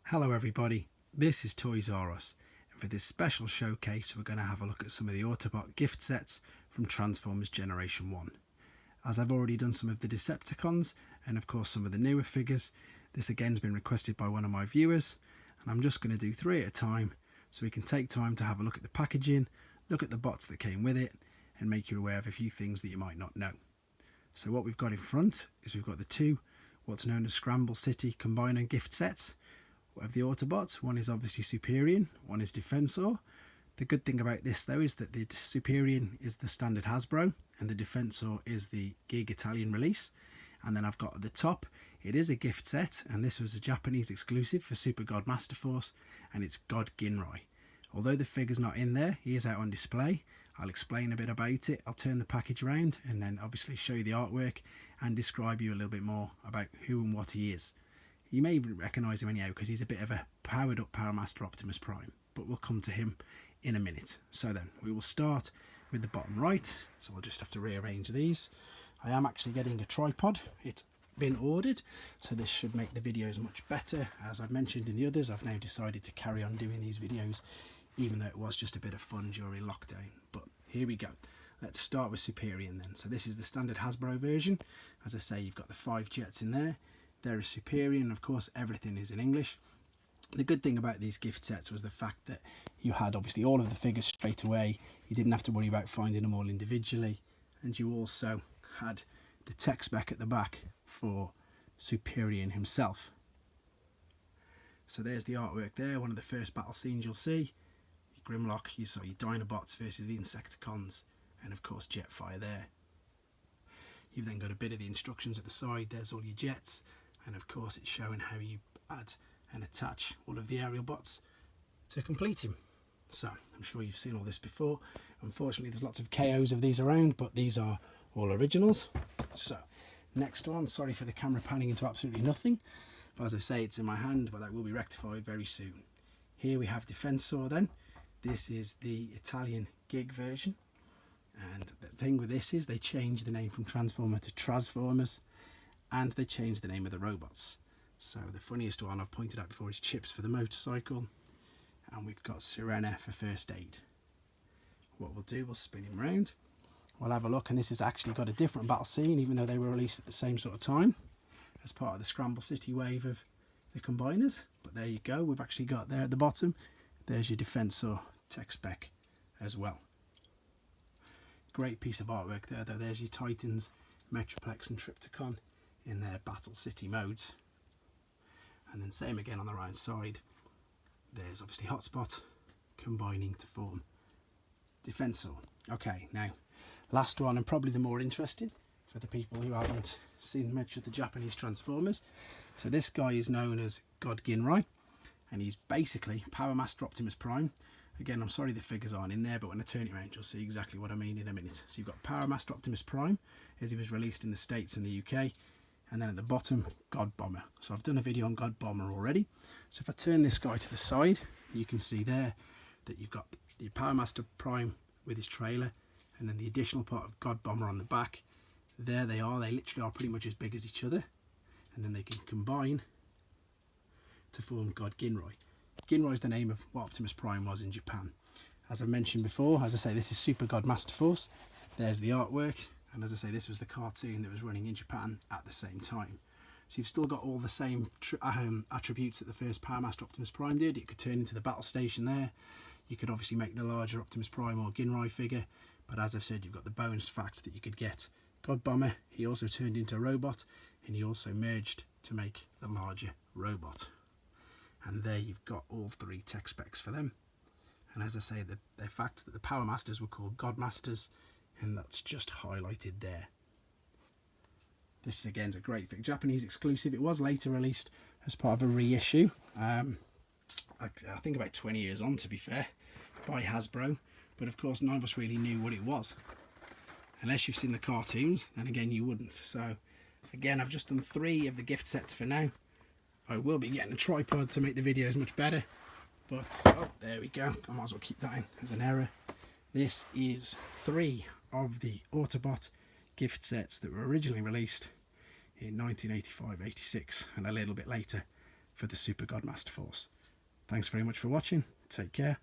Hello everybody, this is Toys R Us, and for this special showcase we're going to have a look at some of the Autobot gift sets from Transformers Generation 1. As I've already done some of the Decepticons and of course some of the newer figures, this again has been requested by one of my viewers, and I'm just going to do 3 at a time so we can take time to have a look at the packaging, look at the bots that came with it, and make you aware of a few things that you might not know. So what we've got in front is we've got the two what's known as Scramble City Combiner gift sets of the Autobots. One is obviously Superion, one is Defensor. The good thing about this though is that the Superion is the standard Hasbro and the Defensor is the Gig Italian release. And then I've got at the top, it is a gift set, and this was a Japanese exclusive for Super God Masterforce, and it's God Ginrai. Although the figure's not in there, he is out on display. I'll explain a bit about it, I'll turn the package around and then obviously show you the artwork and describe you a little bit more about who and what he is. You may recognise him anyhow because he's a bit of a powered up Power Master Optimus Prime, but we'll come to him in a minute. So then we will start with the bottom right, so we'll just have to rearrange these. I am actually getting a tripod, it's been ordered, so this should make the videos much better. As I've mentioned in the others, I've now decided to carry on doing these videos even though it was just a bit of fun during lockdown. But here we go. Let's start with Superion then. So this is the standard Hasbro version. As I say, you've got the 5 jets in there. There is Superion, of course everything is in English. The good thing about these gift sets was the fact that you had obviously all of the figures straight away. You didn't have to worry about finding them all individually, and you also had the tech spec at the back for Superion himself. So there's the artwork there, one of the first battle scenes you'll see. Your Grimlock, you saw your Dinobots versus the Insecticons, and of course Jetfire there. You've then got a bit of the instructions at the side, there's all your jets, and of course it's showing how you add and attach all of the aerial bots to complete him. So I'm sure you've seen all this before. Unfortunately there's lots of KOs of these around, but these are all originals. So next one, sorry for the camera panning into absolutely nothing, but as I say it's in my hand, but that will be rectified very soon. Here we have Defensor then. This is the Italian gig version, and the thing with this is they changed the name from Transformer to Transformers, and they changed the name of the robots. So the funniest one I've pointed out before is Chips for the motorcycle, and we've got Sirena for first aid. What we'll do, we'll spin him round, we'll have a look, and this has actually got a different battle scene even though they were released at the same sort of time as part of the Scramble City wave of the combiners. But there you go, we've actually got there at the bottom, there's your Defensor tech spec as well. Great piece of artwork there though. There's your Titans, Metroplex and Tripticon in their Battle City modes, and then same again on the right side. There's obviously Hotspot combining to form Defensor. Okay, now last one, and probably the more interesting for the people who haven't seen much of the Japanese Transformers. So this guy is known as God Ginrai, and he's basically Power Master Optimus Prime. Again, I'm sorry the figures aren't in there, but when I turn it around you'll see exactly what I mean in a minute. So you've got Power Master Optimus Prime as he was released in the States and the UK, and then at the bottom God Bomber. So I've done a video on God Bomber already. So if I turn this guy to the side, you can see there that you've got the Power Master Prime with his trailer, and then the additional part of God Bomber on the back. There they are, they literally are pretty much as big as each other, and then they can combine to form God Ginrai. Ginrai is the name of what Optimus Prime was in Japan. As I mentioned before, as I say, this is Super God Masterforce. There's the artwork, and as I say, this was the cartoon that was running in Japan at the same time. So you've still got all the same attributes that the first Power Master Optimus Prime did. It could turn into the battle station there. You could obviously make the larger Optimus Prime or Ginrai figure, but as I've said, you've got the bonus fact that you could get God Bomber. He also turned into a robot, and he also merged to make the larger robot. And there you've got all 3 tech specs for them. And as I say, the fact that the Power Masters were called God Masters, and that's just highlighted there. This again is a great figure, Japanese exclusive. It was later released as part of a reissue, I think about 20 years on to be fair, by Hasbro, but of course none of us really knew what it was. Unless you've seen the cartoons, then again you wouldn't. So again, I've just done 3 of the gift sets for now. I will be getting a tripod to make the videos much better, but oh, there we go, I might as well keep that in as an error. This is 3 of the Autobot gift sets that were originally released in 1985-86 and a little bit later for the Super God Master Force. Thanks very much for watching. Take care.